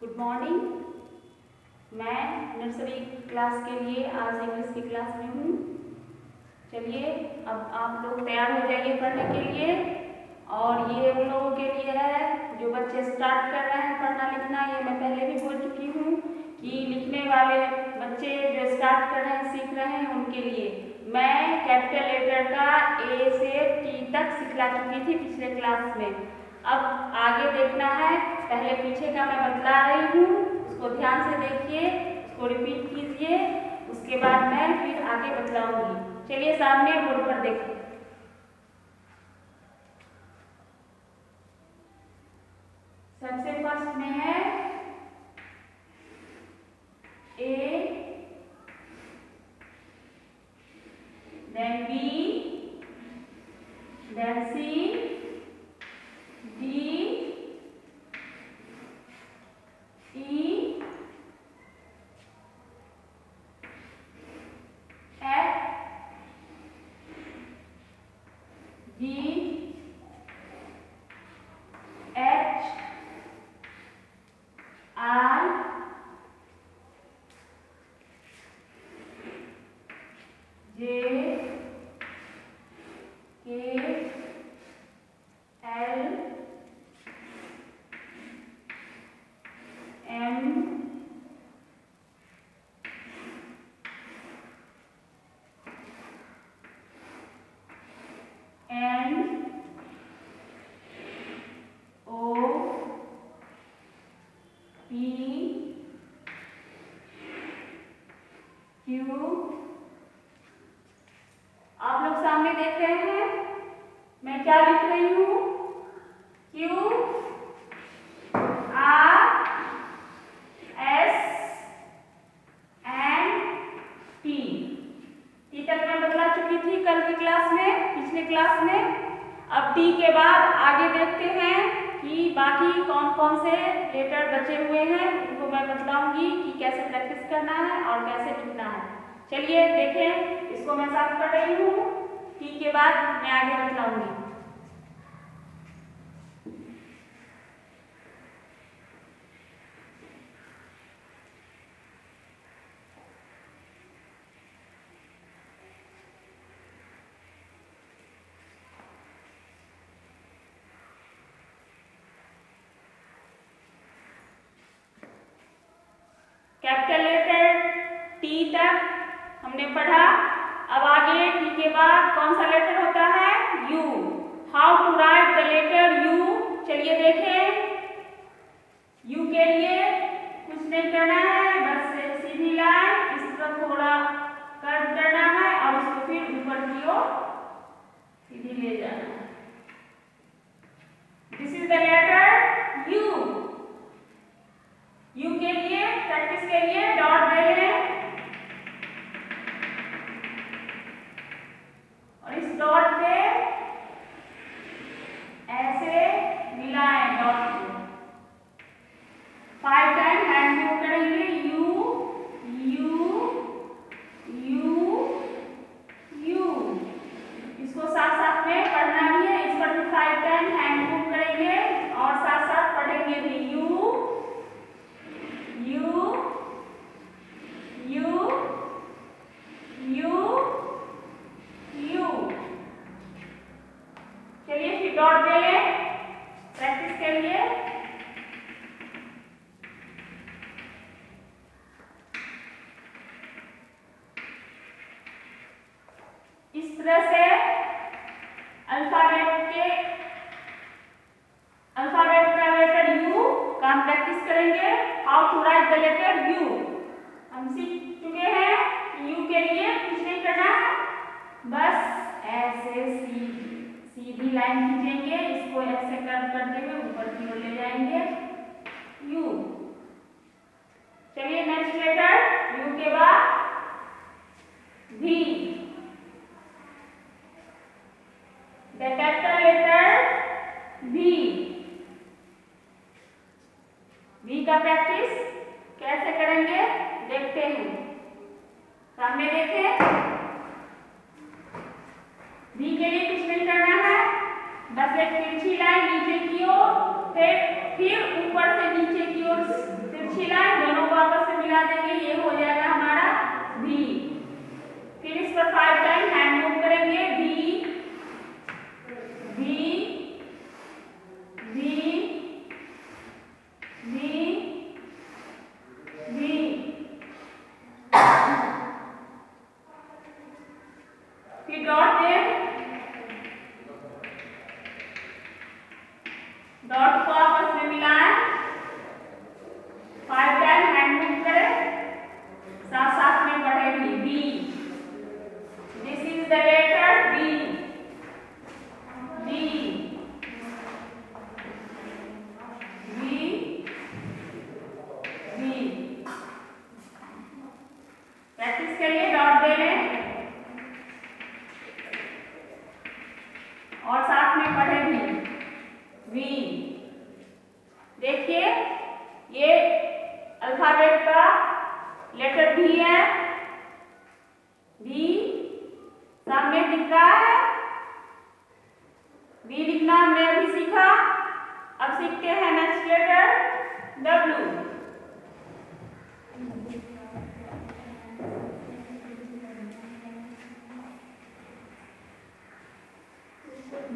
Good morning. मैं nursery class के लिए आज इंग्लिश की क्लास में हूँ। चलिए अब आप लोग तैयार हो जाइए पढ़ने के लिए। और ये उन लोगों के लिए है जो बच्चे स्टार्ट कर रहे हैं पढ़ना लिखना। ये मैं पहले भी बोल चुकी हूँ कि लिखने वाले बच्चे जो स्टार्ट कर रहे हैं सीख रहे हैं उनके लिए मैं कैपिटल लेटर का ए से टी तक सिखला चुकी थी पिछले क्लास में। अब आगे देखना है, पहले पीछे का मैं बतला रही हूँ, उसको ध्यान से देखिए, उसको रिपीट कीजिए, उसके बाद मैं फिर आगे बतलाऊंगी। चलिए सामने बोर्ड पर देखिए। सबसे फर्स्ट में है ए, then B, then C, D, E, F, G, H, I, J, K, L, M, N, O, P, Q। आप लोग सामने देख रहे हैं मैं क्या लिख रही हूँ? Q, R, S, N, T। T तक मैं बतला चुकी थी कल की क्लास में, पिछले क्लास में। अब टी के बाद आगे देखते हैं कि बाकी कौन कौन से लेटर बचे हुए हैं, उनको मैं बतलाऊंगी कि कैसे प्रैक्टिस करना है और कैसे लिखना है। चलिए देखें, इसको मैं साफ कर रही हूँ, टी के बाद मैं आगे बतलाऊंगी। कैपिटल लेटर टी तक हमने पढ़ा। अब आगे टी के बाद कौन सा लेटर होता है? U. How to write the letter U? चलिए देखें। यू के लिए कुछ नहीं करना है, बस एक सीधी लाइन इस तरफ थोड़ा कर्व करना है और उसको फिर ऊपर की ओर सीधी ले जाना है। This is the letter U. U के लिए प्रैक्टिस के लिए डॉट दे लें और इस डॉट पे ऐसे मिलाएं डॉट को। 5 टाइम हैंड मूव करेंगे। U U U U. इसको साथ साथ में पढ़ना भी है। इस पर भी 5 टाइम हैंड मूव करेंगे और साथ साथ पढ़ेंगे भी। You U U U you. चलिए फिर डॉट दे लें प्रैक्टिस के लिए। इस तरह से अल्फाबेट का लेटर यू का हम प्रैक्टिस करेंगे। How to write the letter U हम सीख चुके हैं कि यू के लिए कुछ नहीं करना, बस ऐसे सीधी लाइन खींचेंगे, इसको ऐसे कर्व करते हुए ऊपर की ओर ले जाएंगे। यू। चलिए नेक्स्ट लेटर यू के बाद V. The capital letter V. V का प्रैक्टिस कैसे करेंगे देखते हैं। सामने देखें। वी के लिए कुछ नहीं करना है, बस एक तिरछी लाइन नीचे की ओर, फिर ऊपर से नीचे की ओर तिरछी लाइन दोनों को आपस में मिला देंगे, ये हो जाएगा हमारा V। फिर इस पर 5 टाइम हैंड मूव करेंगे, V V V V V। फिर डॉट दें, डॉट को आपस में मिलाएं, 5 टाइम हैंड मूव करें, साथ साथ में पढ़ेंगे B। This is the letter B। B B B। Practice करिए, डॉट दे लें और साथ में पढ़ेंगे V। देखिए ये अल्फाबेट का लेटर V है, V सामने दिख रहा है। V लिखना हमने अभी सीखा, अब सीखते हैं नेक्स्ट लेटर W।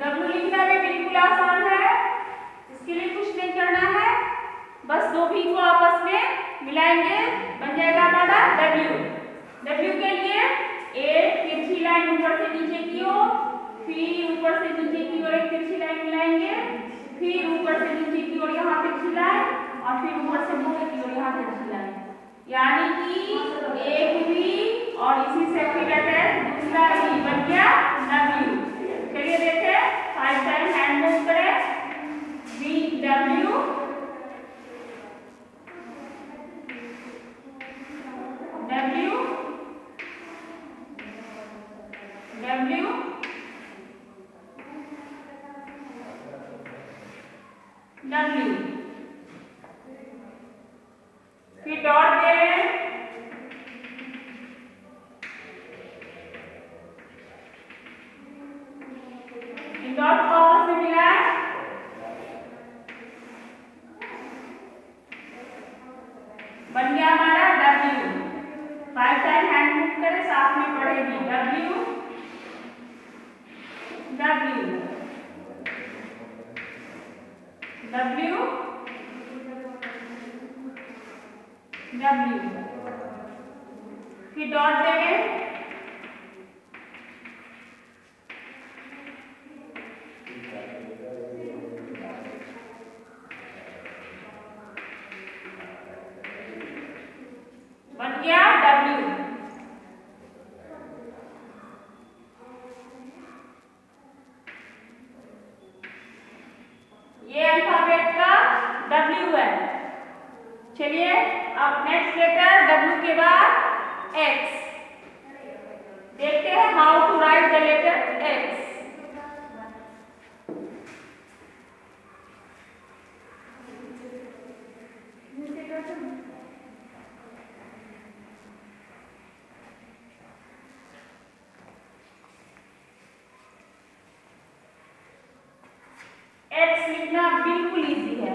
W लिखना भी बिल्कुल आसान है, इसके लिए कुछ नहीं करना है, बस दो V को आपस में मिलाएंगे, बन जाएगा हमारा W। W के लिए एक तिरछी लाइन ऊपर से नीचे की ओर, फिर ऊपर से नीचे की ओर एक तिरछी लाइन मिलाएंगे, फिर ऊपर से नीचे की ओर यहाँ तिरछी लाइन और फिर ऊपर से नीचे की ओर यहाँ तिरछी लाइन, यानी कि एक V और इसी से फिर दूसरा V बन गया W। चलिए देखें, 5 टाइम हैंड मूव करें, V W W W W। फिर डॉट दे रहे हैं, इन डॉट को आपस में मिलाएं, बन गया हमारा W। 5 टाइम हैंड मूव करें, साथ में पढ़ेगी W W W W। फिर डॉट देंगे, बन गया W। ये अल्फाबेट का W है। चलिए अब नेक्स्ट लेटर W के बाद X। देखते हैं how to write the letter X। X लिखना बिल्कुल इजी है,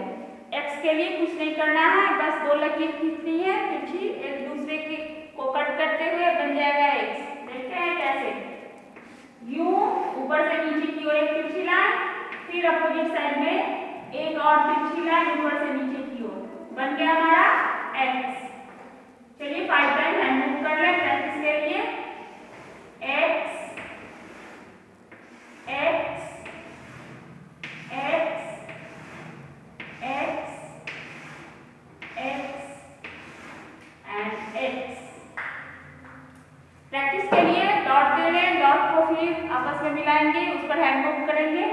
X के लिए कुछ नहीं करना है, बस दो लकीर खींचनी है तिरछी, एक दूसरे के को कट करते हुए बन जाएगा X। देखते हैं कैसे, यूं ऊपर से नीचे की ओर एक तिरछी लाइन, फिर अपोजिट साइड में एक और तिरछी लाइन ऊपर से नीचे की ओर, बन गया हमारा X। चलिए 5 टाइम हैंड मूव कर लें प्रैक्टिस के लिए, X X X X X and X। Practice के लिए डॉट दे लें, डॉट को फिर आपस में मिलाएंगे, उस पर हैंड मूव करेंगे,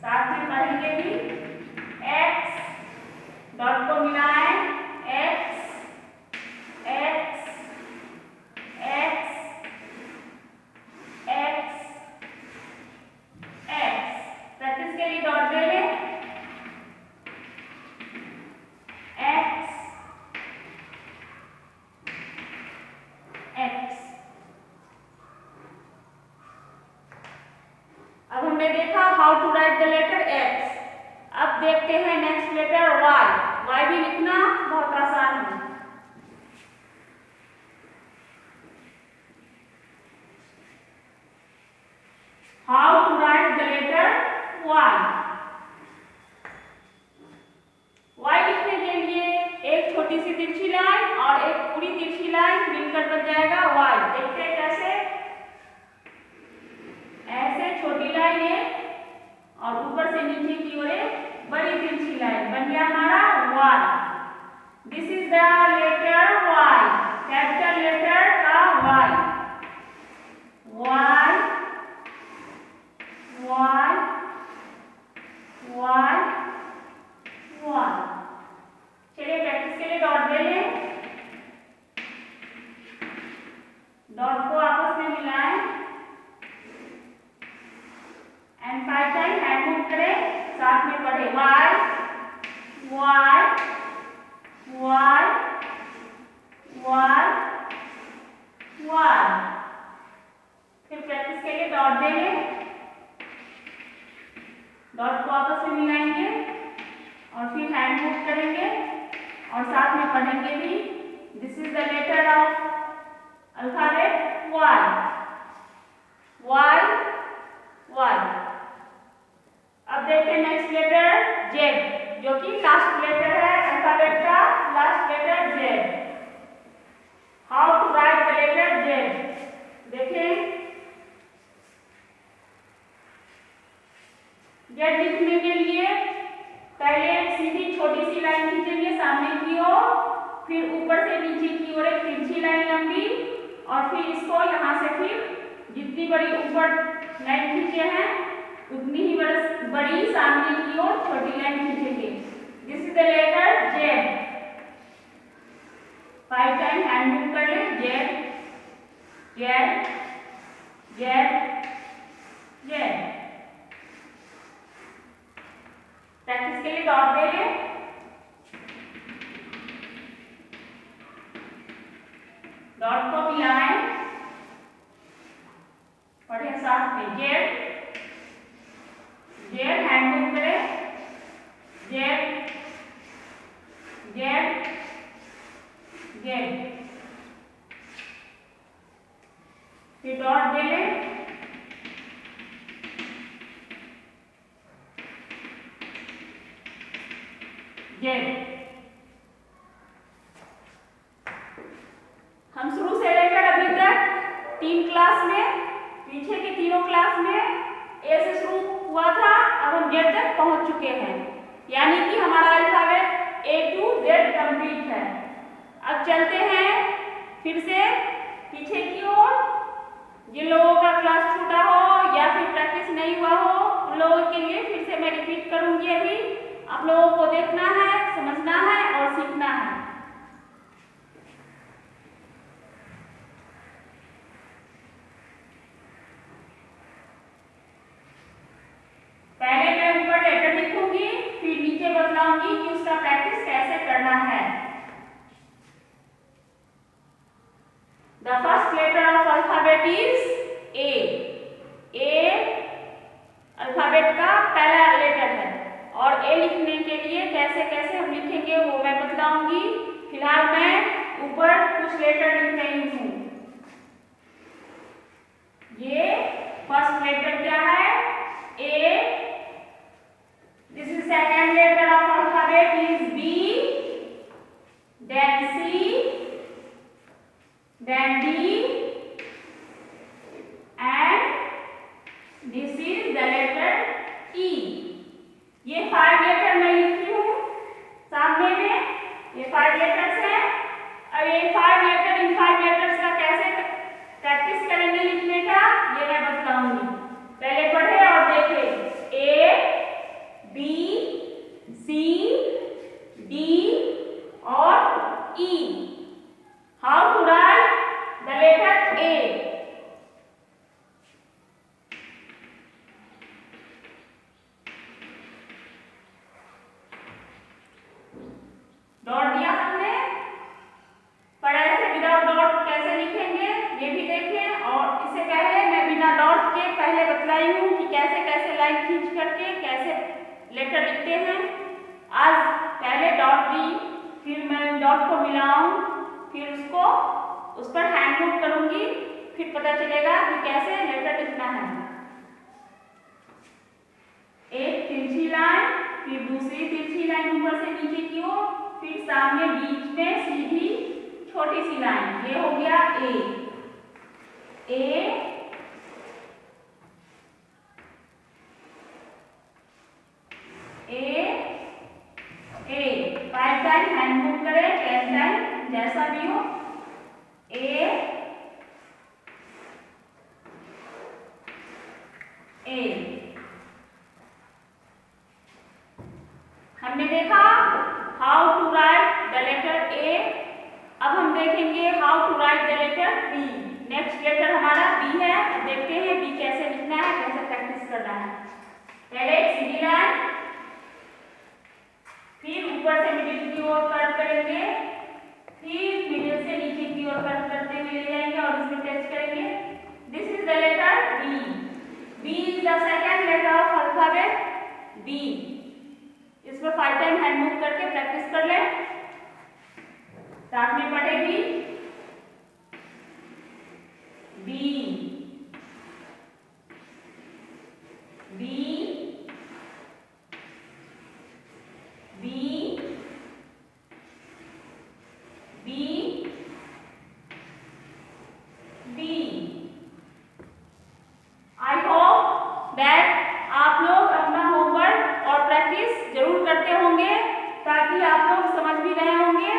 साथ में पढ़ेंगे भी X, डॉट को मिलाएं X X X X X। Practice के लिए डॉट दे लें, X X। अब हमने देखा how to write the letter X। अब देखते हैं नेक्स्ट लेटर Y। वाई भी लिखना बहुत आसान है। How to write the letter Y. Y लिखने के लिए एक छोटी सी तिरछी लाइन और एक पूरी तिरछी लाइन मिलकर बन जाएगा वाई। देखते हैं कैसे। ऐसे छोटी लाइन है और ऊपर से नीचे की ओर एक बड़ी तिरछी लाइन बन गया हमारा Y. This is the letter Y, capital letter का Y. Y Y Y Y. चलिए प्रैक्टिस के लिए डॉट दे लें। डॉट को आपस में मिलाएं एंड 5 टाइम हैंड मूव करें, साथ में पढ़े Y Y Y Y Y. फिर प्रैक्टिस के लिए डॉट दे लें। डॉट को आपस में मिलाएंगे और फिर हैंड मूव करेंगे और साथ में पढ़ेंगे भी। This is the letter of alphabet Y. Y Y. अब देखते हैं नेक्स्ट लेटर जेड, जो कि लास्ट लेटर है अल्फाबेट का, last letter Z. How to write the letter Z. देखें, जेड लिखने के लिए पहले एक सीधी छोटी सी लाइन खींचेंगे सामने की ओर, फिर ऊपर से नीचे की ओर एक तिरछी लाइन लंबी, और फिर इसको यहाँ से फिर जितनी बड़ी ऊपर लाइन खींचे हैं उतनी ही बड़ी सामने की ओर छोटी लाइन खींचेंगे। This is the letter Z. 5 time hand move कर ले। Z Z Z Z. Practice के लिए डॉट दे लें। डॉट को मिलाएं, पढ़े साथ में। जेड जेड, हैंड मूव करें। Z Z Z. फिर डॉट दे लें। जेड। हम शुरू से लेकर अभी तक 3 क्लास में, पीछे के तीनों क्लास में ए से शुरू हुआ था, अब हम जेड तक पहुंच चुके हैं, यानी कि हमारा alphabet A to Z complete है। अब चलते हैं फिर से पीछे की ओर। जिन लोगों का क्लास छूटा हो या फिर प्रैक्टिस नहीं हुआ हो, उन लोगों के लिए फिर से मैं रिपीट करूंगी। अभी आप लोगों को देखना है, समझना है और सीखना है। पहले मैं ऊपर लेटर लिखूंगी, फिर नीचे बतलाऊंगी कि उसका प्रैक्टिस कैसे करना है। The first letter of alphabet is A. A alphabet का पहला लेटर है और ए लिखने के लिए कैसे कैसे हम लिखेंगे वो मैं बतलाऊंगी। फिलहाल मैं ऊपर कुछ लेटर लिख रही हूँ। ये फर्स्ट लेटर क्या है? ए। This is second letter of alphabet is B, then C, then D, and this is the letter E. ये 5 लेटर मैं लिखती हूँ सामने में, ये 5 लेटर्स हैं। अब ये 5 लेटर, इन 5 लेटर्स का कैसे प्रैक्टिस करेंगे लिखने का, ये मैं बताऊंगी। पहले पढ़े और देखें। ए, बी, सी, डी और E. How to write the letter A. Dot दिया हमने, पर ऐसे विदाउट डॉट कैसे लिखेंगे ये भी देखें। और इससे पहले मैं बिना डॉट के पहले बतलाई हूँ कि कैसे कैसे लाइन खींच करके कैसे लेटर लिखते हैं। आज पहले डॉट दी, फिर मैं डॉट को मिलाऊं, फिर उसको उस पर हैंड मूव करूंगी, फिर पता चलेगा कि कैसे लेटर लिखना है। एक तिरछी लाइन, फिर दूसरी तिरछी लाइन ऊपर से नीचे की ओर, फिर सामने बीच में सीधी छोटी सी लाइन, ये हो गया A. A 5 time hand move करें, 10 टाइम, जैसा भी हो। ए हमने देखा how to write the letter A. अब हम देखेंगे how to write the letter B. Next letter हमारा बी है। अब देखते हैं बी कैसे लिखना है, कैसे प्रैक्टिस करना है। पहले एक सीधी लाइन, फिर ऊपर से मिडिल की ओर कर्व करेंगे, फिर मिडिल से नीचे की ओर कर्व करते हुए ले जाएंगे और इसमें टच करेंगे। This is the letter B. B is the second letter of alphabet B. इसमें 5 टाइम हैंड मूव करके प्रैक्टिस कर ले। साथ में पढ़ेगी B, B, B, B, B. I hope that आप लोग अपना होमवर्क और प्रैक्टिस जरूर करते होंगे, ताकि आप लोग समझ भी रहे होंगे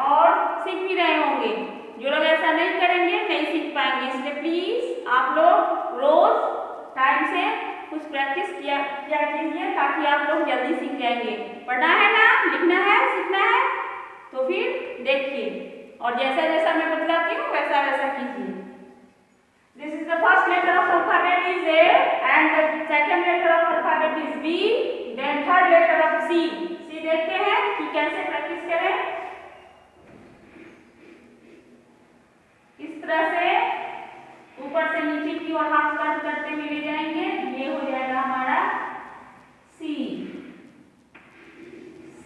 और सीख भी रहे होंगे। जो लोग ऐसा नहीं करेंगे नहीं सीख पाएंगे, इसलिए प्लीज आप लोग रोज टाइम से कुछ प्रैक्टिस किया कीजिए, ताकि आप लोग जल्दी सीख जाएंगे। पढ़ना है ना, लिखना है, सीखना है, तो फिर देखिए और जैसा जैसा मैं बतलाती हूँ वैसा वैसा कीजिए। This is the first letter of alphabet is A and the second letter of alphabet is B, then third letter of C. C देखते हैं कि कैसे प्रैक्टिस करें। इस तरह से ऊपर से नीचे की ओर हाफ कर्व करते हुए ले जाएंगे, ये हो जाएगा हमारा C। C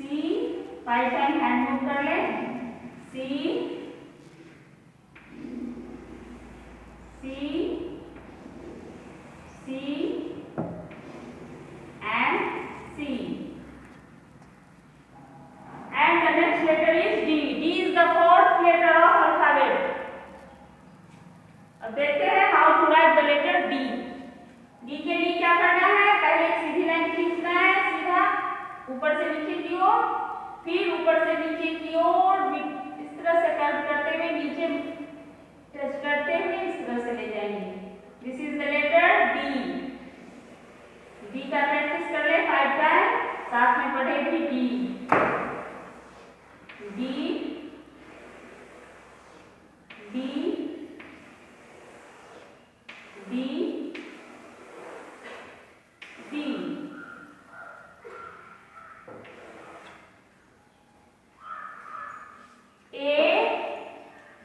5 time hand move कर ले। C, C, C and C. And the next letter is D. D is the fourth letter of alphabet. अब देखते हैं how to write the letter D. D के लिए क्या करना है, पहले एक सीधी लाइन खींचना है, सीधा ऊपर से नीचे की ओर, फिर ऊपर से नीचे की ओर इस तरह से कर्व करते हुए नीचे टच करते हुए इस तरह से ले जाएंगे। This is the letter D. D का प्रैक्टिस कर ले 5 टाइम, साथ में पढ़ेगी D, D, D, D, D. A,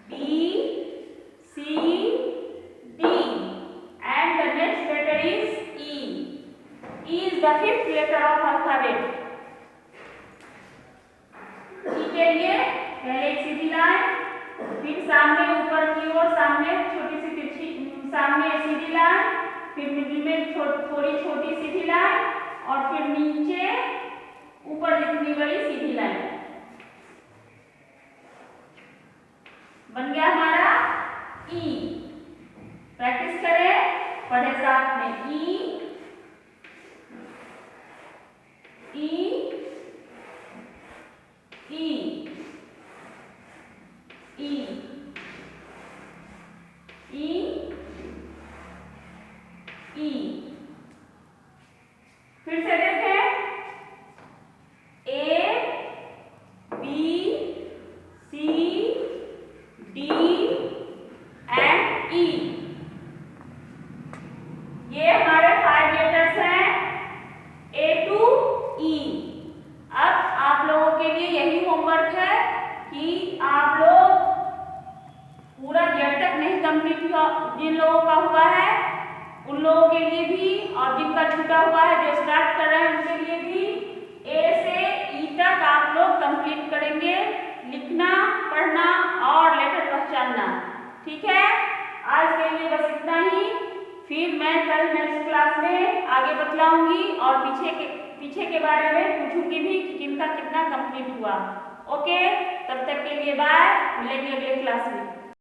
B, C, D and the next letter is E. E is the fifth letter of alphabet. E के लिए पहले एक सीधी लाइन, फिर सामने ऊपर की ओर सामने छोटी सी तिरछी, सामने सीधी लाइन, फिर मिडिल में थोड़ी छोटी सीधी लाइन और फिर नीचे ऊपर दिखने वाली सीधी लाइन। बन गया हमारा ई। प्रैक्टिस करें, पढ़े साथ में ई, ई, ई, ई, ई, ई। फिर से देखें ए, बी, सी, डी एंड ई। ये हमारे 5 लेटर्स हैं ए टू ई। अब आप लोगों के लिए यही होमवर्क है कि आप लोग पूरा जब तक नहीं कंप्लीट हुआ, जिन लोगों का हुआ है उन लोगों के लिए भी और जिनका छूटा हुआ है जो स्टार्ट कर रहे हैं उनके लिए भी ए से ई तक आप लोग ठीक है, आज के लिए बस इतना ही। फिर मैं कल नेक्स्ट क्लास में आगे बतलाऊंगी और पीछे के बारे में पूछूंगी भी कि किनका कितना कंप्लीट हुआ। ओके, तब तक के लिए बाय, मिलेंगे अगले क्लास में।